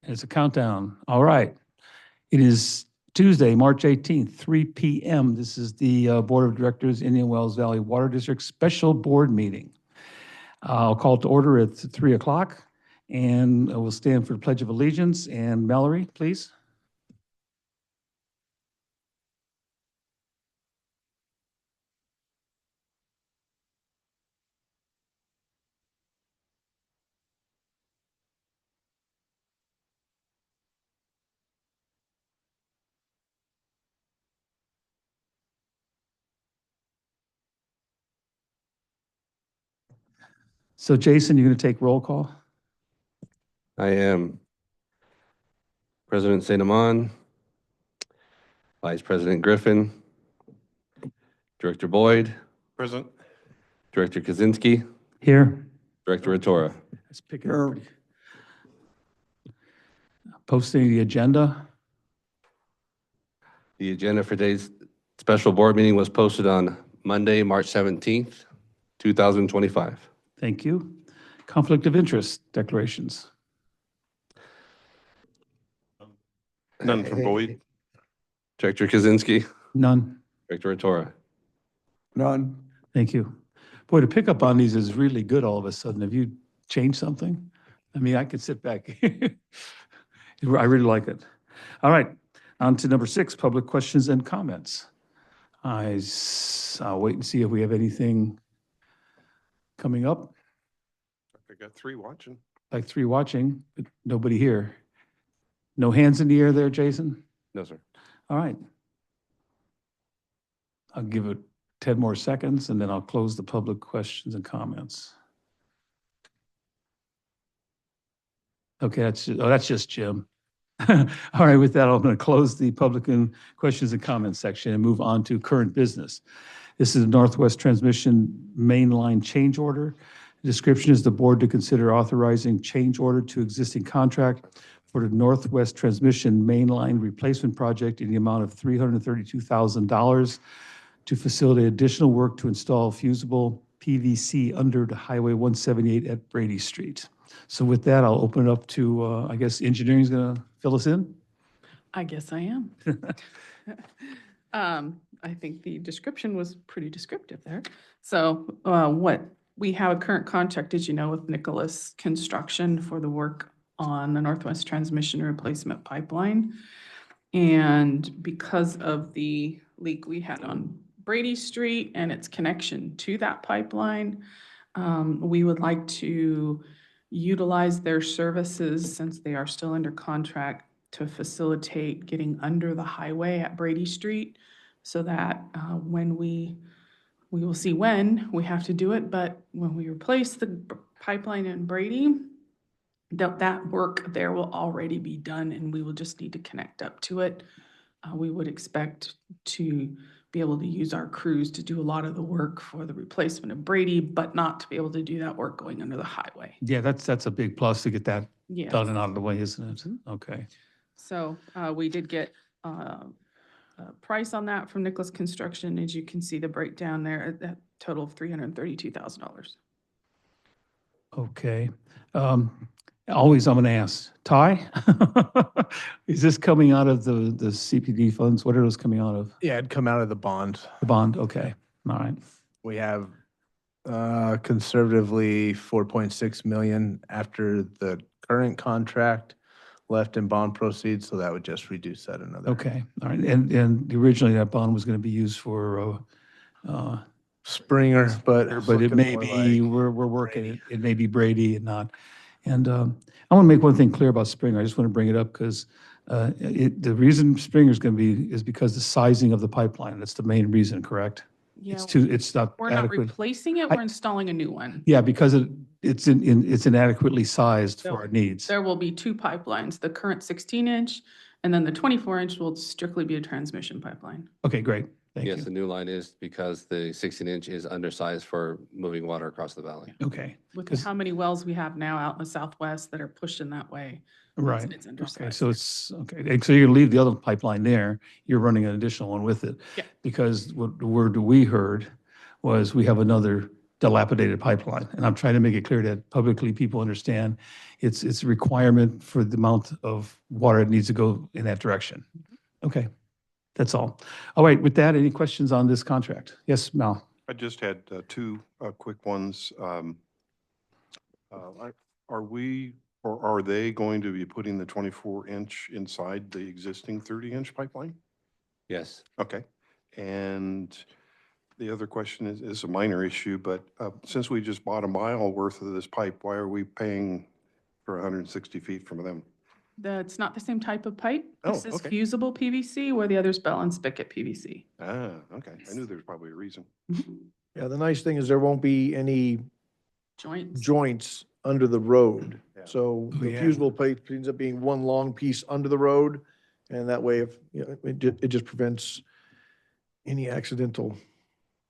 It's a countdown. All right. It is Tuesday, March 18th, 3 p.m. This is the Board of Directors, Indian Wells Valley Water District Special Board Meeting. I'll call to order at 3 o'clock, and we'll stand for the Pledge of Allegiance. And Mallory, please. So Jason, you're going to take roll call? I am. President St. Amand, Vice President Griffin, Director Boyd, Present. Director Kaczynski, Here. Director Ratora. Let's pick it up. Posting the agenda. The agenda for today's special board meeting was posted on Monday, March 17th, 2025. Thank you. Conflict of interest declarations. None from Boyd. Director Kaczynski, None. Director Ratora. None. Thank you. Boy, to pick up on these is really good all of a sudden. Have you changed something? I mean, I could sit back. I really like it. All right, on to number 6, public questions and comments. I'll wait and see if we have anything coming up. I got 3 watching. Like 3 watching, but nobody here. No hands in the air there, Jason? No, sir. All right. I'll give it 10 more seconds, and then I'll close the public questions and comments. Okay, that's just Jim. All right, with that, I'm going to close the public and questions and comments section and move on to current business. This is a Northwest Transmission Mainline change order. The description is the board to consider authorizing change order to existing contract for the Northwest Transmission Mainline Replacement Project in the amount of $332,000 to facilitate additional work to install fusible PVC under the Highway 178 at Brady Street. So with that, I'll open it up to, I guess engineering is going to fill us in? I guess I am. I think the description was pretty descriptive there. So what we have a current contract, as you know, with Nicholas Construction for the work on the Northwest Transmission Replacement Pipeline. And because of the leak we had on Brady Street and its connection to that pipeline, we would like to utilize their services since they are still under contract to facilitate getting under the highway at Brady Street so that when we will see when we have to do it, but when we replace the pipeline in Brady, that work there will already be done and we will just need to connect up to it. We would expect to be able to use our crews to do a lot of the work for the replacement of Brady, but not to be able to do that work going under the highway. Yeah, that's a big plus to get that Yeah. done and out of the way, isn't it? Okay. So we did get a price on that from Nicholas Construction. As you can see the breakdown there, at that total of $332,000. Okay. Always I'm going to ask, Ty, is this coming out of the CPD funds? What are those coming out of? Yeah, it'd come out of the bond. The bond, okay. All right. We have conservatively 4.6 million after the current contract left in bond proceeds, so that would just reduce that another. Okay, all right. And originally that bond was going to be used for Springer, but it looking may more be, like we're working Brady. it. It may be Brady and not. And I want to make one thing clear about Springer. I just want to bring it up because the reason Springer is going to be is because the sizing of the pipeline. That's the main reason, correct? Yeah, It's not we're not adequate. replacing it, we're installing a new one. Yeah, because it's inadequately sized for our needs. There will be 2 pipelines, the current 16-inch, and then the 24-inch will strictly be a transmission pipeline. Okay, great. Thank Yes, you. the new line is because the 16-inch is undersized for moving water across the valley. Okay, With 'Cause- how many wells we have now out in the southwest that are pushed in that way. right. It's Okay, undersized. so it's, okay. And so you're going to leave the other pipeline there. You're running an additional one with it. Yeah. Because what the word we heard was we have another dilapidated pipeline. And I'm trying to make it clear that publicly people understand it's a requirement for the amount of water that needs to go in that direction. Okay, that's all. All right, with that, any questions on this contract? Yes, Mal? I just had two quick ones. Are we, or are they going to be putting the 24-inch inside the existing 30-inch pipeline? Yes. Okay. And the other question is a minor issue, but since we just bought a mile worth of this pipe, why are we paying for 160 feet from them? It's not the same type of pipe. This Oh, is okay. fusible PVC, where the other's bell and spigot PVC. Ah, okay. I knew there was probably a reason. Yeah, the nice thing is there won't be any Joints. joints under the road. Yeah. So Oh, the yeah. fusible pipe ends up being one long piece under the road. And that way, if, it just prevents any accidental,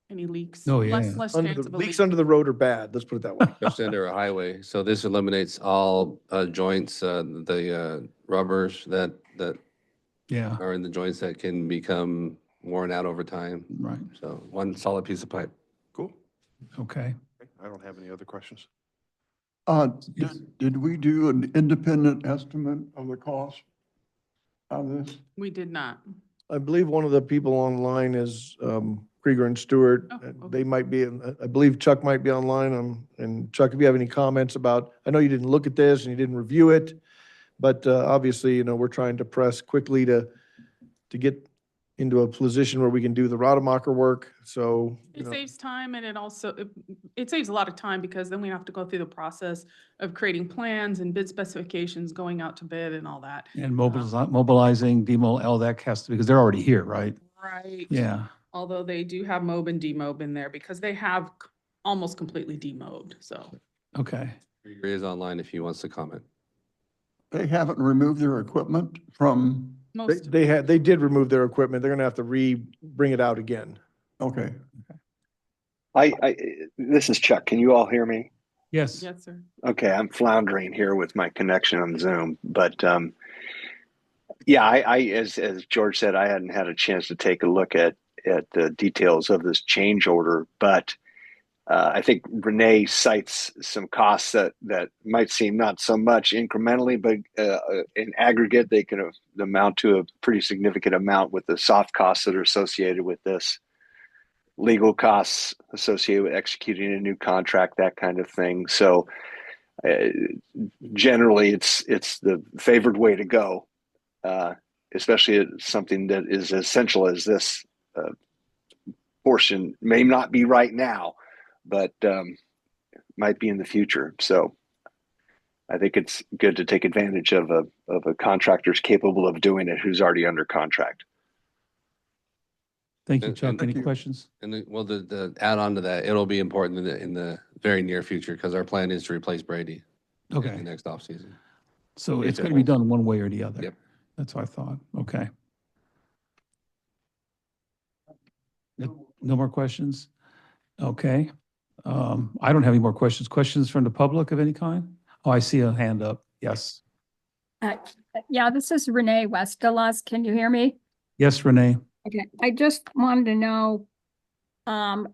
Any leaks? Oh, yeah. Less under chance the, of a leaks leak. under the road are bad, let's put it that way. Just under a highway. So this eliminates all joints, the rubbers that Yeah, are in the joints that can become worn out over time. right, So one solid piece of pipe. Cool. okay. Okay, I don't have any other questions. Did we do an independent estimate of the cost of this? We did not. I believe one of the people online is Krieger and Stewart. Oh, okay. They might be, I believe Chuck might be online. And Chuck, if you have any comments about, I know you didn't look at this and you didn't review it, but obviously, we're trying to press quickly to get into a position where we can do the Rademacher work. So, It saves time, and it also, it saves a lot of time, because then we have to go through the process of creating plans and bid specifications, going out to bid and all that. And mobilizing, all that has to, because they're already here, right? Right. Yeah, Although they do have mob and demob in there, because they have almost completely demobbed, so. okay. Krieger is online if he wants to comment. They haven't removed their equipment from, Most, they did remove their equipment. They're gonna have to bring it out again. okay. This is Chuck. Can you all hear me? Yes, yes, sir. Okay, I'm floundering here with my connection on Zoom, but yeah, as George said, I hadn't had a chance to take a look at the details of this change order, but I think Renee cites some costs that might seem not so much incrementally, but in aggregate, they can amount to a pretty significant amount with the soft costs that are associated with this, legal costs associated with executing a new contract, that kind of thing. So generally, it's the favored way to go, especially something that is as essential as this portion. May not be right now, but might be in the future. So I think it's good to take advantage of a contractor's capable of doing it who's already under contract. thank you, And- Chuck. and- Any Thank you. questions? And the add-on to that, it'll be important in the very near future because our plan is to replace Brady in the Okay, next offseason. so If it's it going to be holds. done one way or the other. Yep. That's what I thought. Okay. No more questions? Okay. I don't have any more questions. Questions from the public of any kind? Oh, I see a hand up. Yes. Yeah, this is Renee Westelas. Can you hear me? Yes, Renee. Okay, I just wanted to know,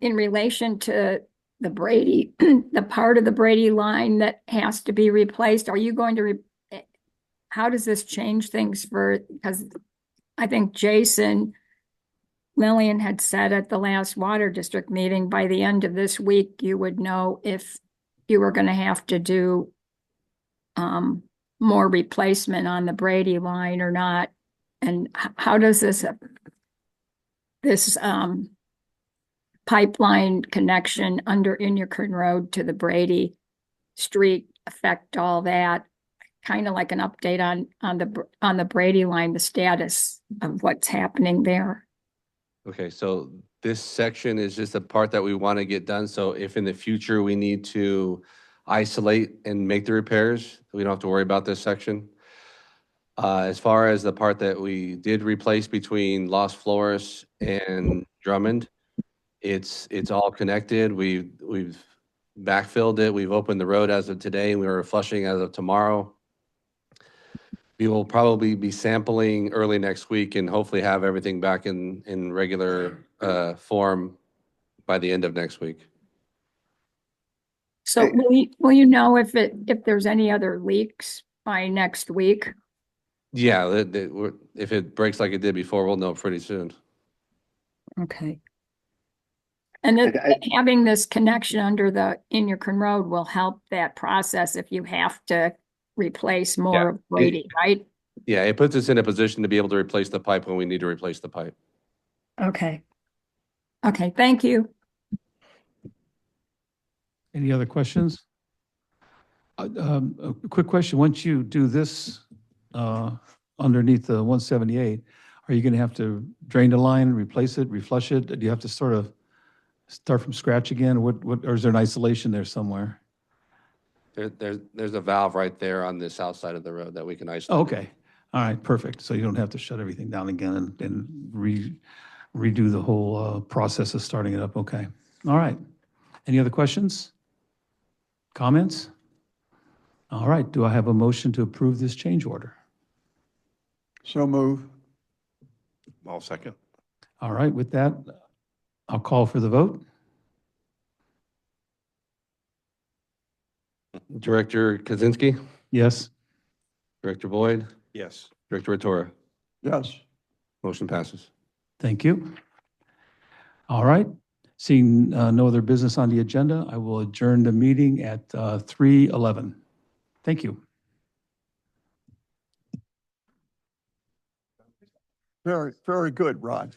in relation to the Brady, the part of the Brady line that has to be replaced, are you going to, how does this change things because I think Jason Lillian had said at the last water district meeting, by the end of this week, you would know if you were going to have to do more replacement on the Brady line or not. And how does this pipeline connection under Inyakern Road to the Brady Street affect all that? Kind of like an update on the Brady line, the status of what's happening there. Okay, so this section is just a part that we want to get done. So if in the future we need to isolate and make the repairs, we don't have to worry about this section. As far as the part that we did replace between Los Flores and Drummond, it's all connected. We've backfilled it. We've opened the road as of today, and we are flushing as of tomorrow. We will probably be sampling early next week and hopefully have everything back in regular form by the end of next week. So will you know if there's any other leaks by next week? Yeah, if it breaks like it did before, we'll know pretty soon. Okay. And having this connection under the Inyakern Road will help that process if you have to replace more of Brady, right? Yeah, it puts us in a position to be able to replace the pipe when we need to replace the pipe. Okay. Okay, thank you. Any other questions? A quick question. Once you do this underneath the 178, are you going to have to drain the line, replace it, reflush it? Do you have to sort of start from scratch again? Or is there an isolation there somewhere? There's a valve right there on the south side of the road that we can isolate. Okay. All right, perfect. So you don't have to shut everything down again and redo the whole process of starting it up. Okay. All right. Any other questions? Comments? All right. Do I have a motion to approve this change order? So move. I'll second. All right. With that, I'll call for the vote. Director Kaczynski, Yes. Director Boyd, Yes. Director Ratora. Yes. Motion passes. Thank you. All right. Seeing no other business on the agenda, I will adjourn the meeting at 3:11. Thank you. Very, very good, Rod.